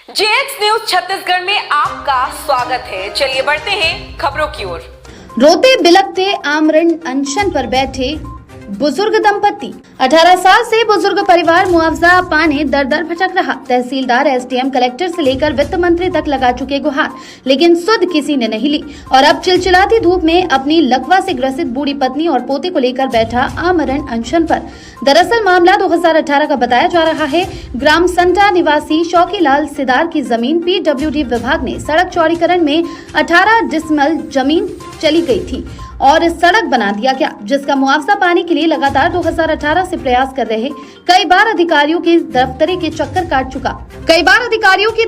JX news Chhattisgarh में आपका स्वागत है। चलिए बढ़ते हैं खबरों की ओर। रोते बिलखते आमरण अनशन पर बैठे बुजुर्ग दंपति। 18 साल से बुजुर्ग परिवार मुआवजा पाने दर दर भटक रहा। तहसीलदार, एसडीएम, कलेक्टर से लेकर वित्त मंत्री तक लगा चुके गुहार, लेकिन सुध किसी ने नहीं ली। और अब चिलचिलाती धूप में अपनी लकवा से ग्रसित बूढ़ी पत्नी और पोते को लेकर बैठा आमरण अनशन पर। दरअसल मामला 2018 का बताया जा रहा है। ग्राम संटा निवासी शौकीलाल सिदार की जमीन पीडब्ल्यूडी विभाग ने सड़क चौड़ीकरण में 18 डिसमल जमीन चली गई थी और सड़क बना दिया गया, जिसका मुआवजा पाने के लिए लगातार 2018 से प्रयास कर रहे कई बार अधिकारियों के दफ्तरे के चक्कर काट चुका। कई बार अधिकारियों के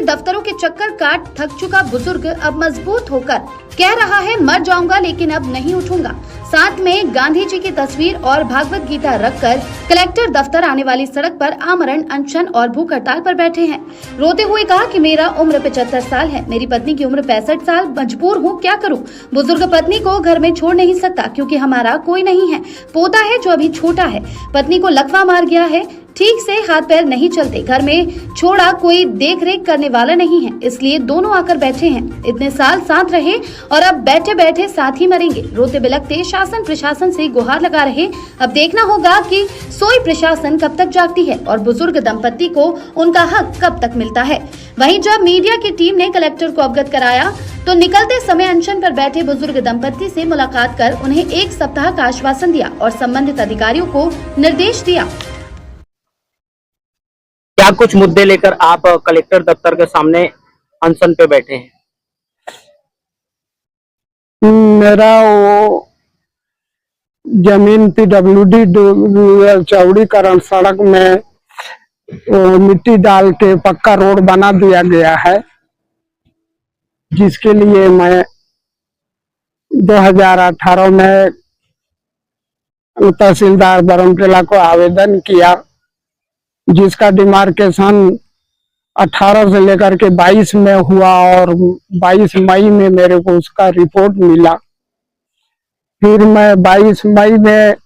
दफ्तरों के चक्कर काट थक चुका बुजुर्ग अब मजबूत होकर कह रहा है, मर जाऊंगा लेकिन अब नहीं उठूंगा। साथ में गांधी जी की तस्वीर और भागवत गीता रखकर कलेक्टर दफ्तर आने वाली सड़क पर आमरण अनशन और भूख हड़ताल पर बैठे हैं। रोते हुए कहा कि मेरा उम्र 75 साल है, मेरी पत्नी की उम्र 65 साल, मजबूर हूँ, क्या करूँ। बुजुर्ग पत्नी को घर में छोड़ नहीं सकता क्योंकि हमारा कोई नहीं है। पोता है जो अभी छोटा है, पत्नी को लकवा मार गया है, ठीक से हाथ पैर नहीं चलते, घर में छोड़ा कोई देख रेख करने वाला नहीं है, इसलिए दोनों आकर बैठे हैं। इतने साल साथ रहे और अब बैठे बैठे साथ ही मरेंगे। रोते बिलखते शासन प्रशासन से गुहार लगा रहे। अब देखना होगा कि सोई प्रशासन कब तक जागती है और बुजुर्ग दंपति को उनका हक कब तक मिलता है। वहीं जब मीडिया की टीम ने कलेक्टर को अवगत कराया तो निकलते समय अनशन पर बैठे बुजुर्ग दंपति से मुलाकात कर उन्हें 1 सप्ताह का आश्वासन दिया और संबंधित अधिकारियों को निर्देश दिया। क्या कुछ मुद्दे लेकर आप कलेक्टर दफ्तर के सामने अनशन पे बैठे हैं? मेरा वो जमीन पीडब्ल्यूडी चौड़ीकरण सड़क में वो मिट्टी डाल के पक्का रोड बना दिया गया है, जिसके लिए मैं 2018 में तहसीलदार बरमकेला को आवेदन किया, जिसका डिमार्केशन 18 से लेकर के 22 में हुआ और 22 मई में मेरे को उसका रिपोर्ट मिला। फिर मैं 22 मई में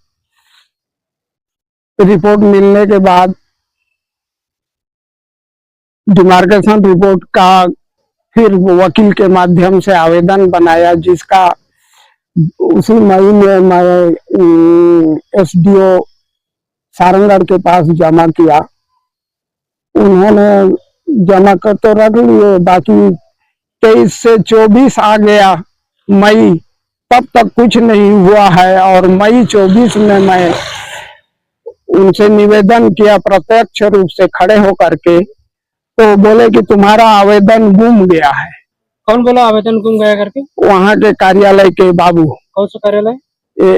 रिपोर्ट मिलने के बाद डिमार्केशन रिपोर्ट का फिर वकील के माध्यम से आवेदन बनाया, जिसका उसी मई में मैं एसडीओ सारंगढ़ के पास जमा किया। उन्होंने जमा कर तो रख लिए, बाकी 23 से 24 आ गया मई, तब तक कुछ नहीं हुआ है। और मई 24 में मैं उनसे निवेदन किया प्रत्यक्ष रूप से खड़े होकर के, तो बोले कि तुम्हारा आवेदन गुम गया है। कौन बोला आवेदन गुम गया करके? वहाँ के कार्यालय के बाबू। कौन सा कार्यालय?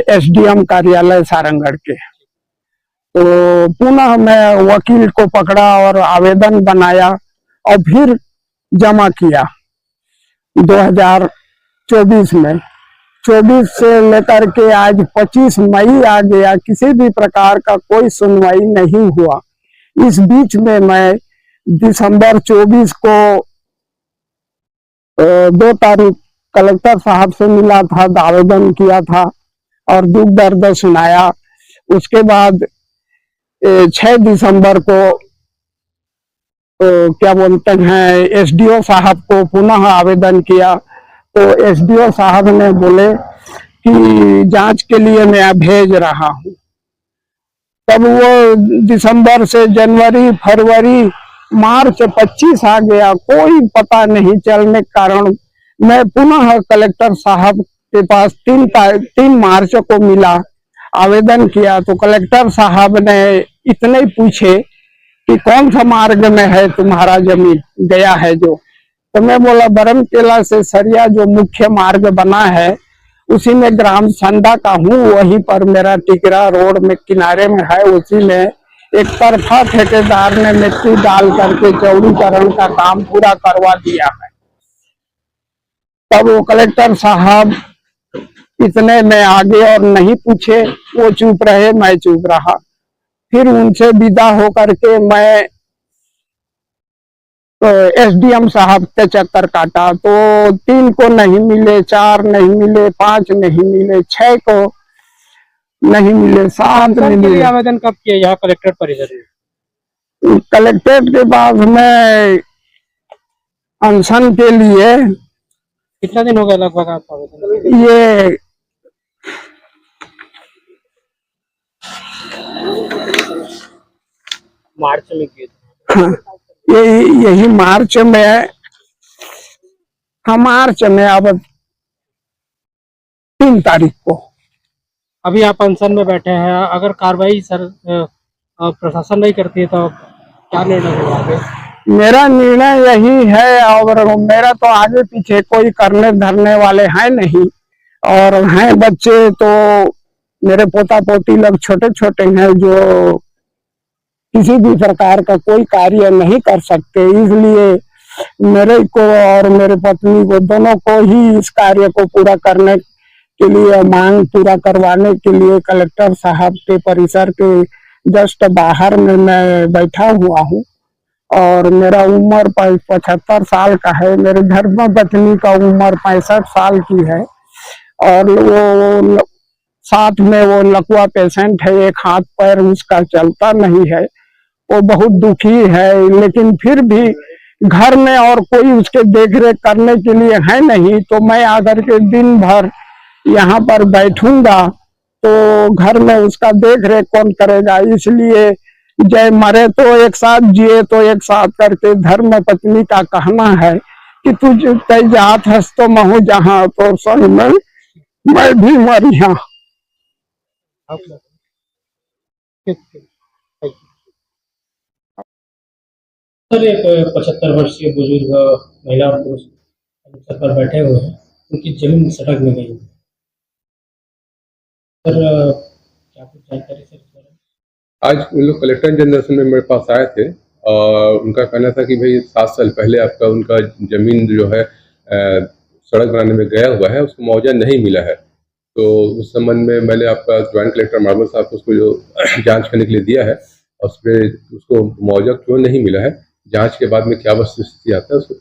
एसडीएम कार्यालय सारंगढ़ के। तो पुनः मैं वकील को पकड़ा और आवेदन बनाया और फिर जमा किया 2024 में। 24 से लेकर के आज 25 मई आ गया, किसी भी प्रकार का कोई सुनवाई नहीं हुआ। इस बीच में मैं दिसंबर 24 को 2 तारीख कलेक्टर साहब से मिला था, आवेदन किया था और दुख दर्द सुनाया। उसके बाद 6 दिसंबर को क्या बोलते हैं एसडीओ साहब को पुनः आवेदन किया, तो एसडीओ साहब ने बोले कि जांच के लिए मैं भेज रहा हूं। तब वो दिसंबर से जनवरी, फरवरी, मार्च 25 आ गया, कोई पता नहीं चलने के कारण मैं पुनः कलेक्टर साहब के पास 3 मार्च को मिला, आवेदन किया। तो कलेक्टर साहब ने इतने पूछे कि कौन सा मार्ग में है तुम्हारा जमीन गया है जो। तो मैं बोला बरमकेला से सरिया जो मुख्य मार्ग बना है उसी में ग्राम संडा का हूँ, वहीं पर मेरा टिकरा रोड में किनारे में है, उसी में एक तरफा ठेकेदार ने मिट्टी डाल करके चौड़ीकरण का काम पूरा करवा दिया है। तब वो कलेक्टर साहब इतने में आगे और नहीं पूछे, वो चुप रहे, मैं चुप रहा। फिर उनसे विदा होकर के मैं एसडीएम साहब के चक्कर काटा, तो 3 को नहीं मिले, 4 नहीं मिले, 5 नहीं मिले, 6 को नहीं मिले, साथ नहीं अनशन के लिए मिले। आवेदन कब किया यहाँ कलेक्ट्रेट परिसर में? कलेक्ट्रेट के बाद में अनशन के लिए कितना दिन हो गया लगभग आप आवेदन? ये मार्च में किए थे। हाँ, यही मार्च में, हाँ मार्च में, अब 3 तारीख को। अभी आप अनशन में बैठे हैं, अगर कार्रवाई प्रशासन नहीं करती है तो क्या निर्णय होगा आगे? मेरा निर्णय यही है, और मेरा तो आगे पीछे कोई करने धरने वाले हैं नहीं, और हैं बच्चे तो मेरे पोता पोती लोग छोटे छोटे हैं जो किसी भी प्रकार का कोई कार्य नहीं कर सकते, इसलिए मेरे को और मेरे पत्नी को दोनों को ही इस कार्य को पूरा करने के लिए, मांग पूरा करवाने के लिए कलेक्टर साहब के परिसर के जस्ट बाहर में मैं बैठा हुआ हूँ। और मेरा उम्र 75 साल का है, मेरे धर्म पत्नी का उम्र 65 साल की है, और वो साथ में वो लकवा पेशेंट है, एक हाथ पैर उसका चलता नहीं है, वो बहुत दुखी है, लेकिन फिर भी घर में और कोई उसके देखरेख करने के लिए है नहीं, तो मैं आकर के दिन भर यहाँ पर बैठूंगा तो घर में उसका देखरेख कौन करेगा। इसलिए जय मरे तो एक साथ, जिए तो एक साथ करके धर्म पत्नी का कहना है कि तुझ कई जात हंस तो महू जहाँ, तो संग में मैं भी मरिया। सर, एक 75 वर्षीय बुजुर्ग महिला और पुरुष अवसर पर बैठे हुए हैं, उनकी जमीन सड़क में गई। सर, क्या कुछ जानकारी सर? आज उन लोग कलेक्टर जनरल में मेरे पास आए थे और उनका कहना था कि भाई 7 साल पहले आपका उनका जमीन जो है सड़क बनाने में गया हुआ है, उसको मुआवजा नहीं मिला है। तो उस संबंध में मैंने आपका ज्वाइंट कलेक्टर मार्बल साहब को उसको जो जांच करने के लिए दिया है, और उसमें उसको मुआवजा क्यों नहीं मिला है, जांच के बाद में क्या वस्तुस्थिति आता है उसको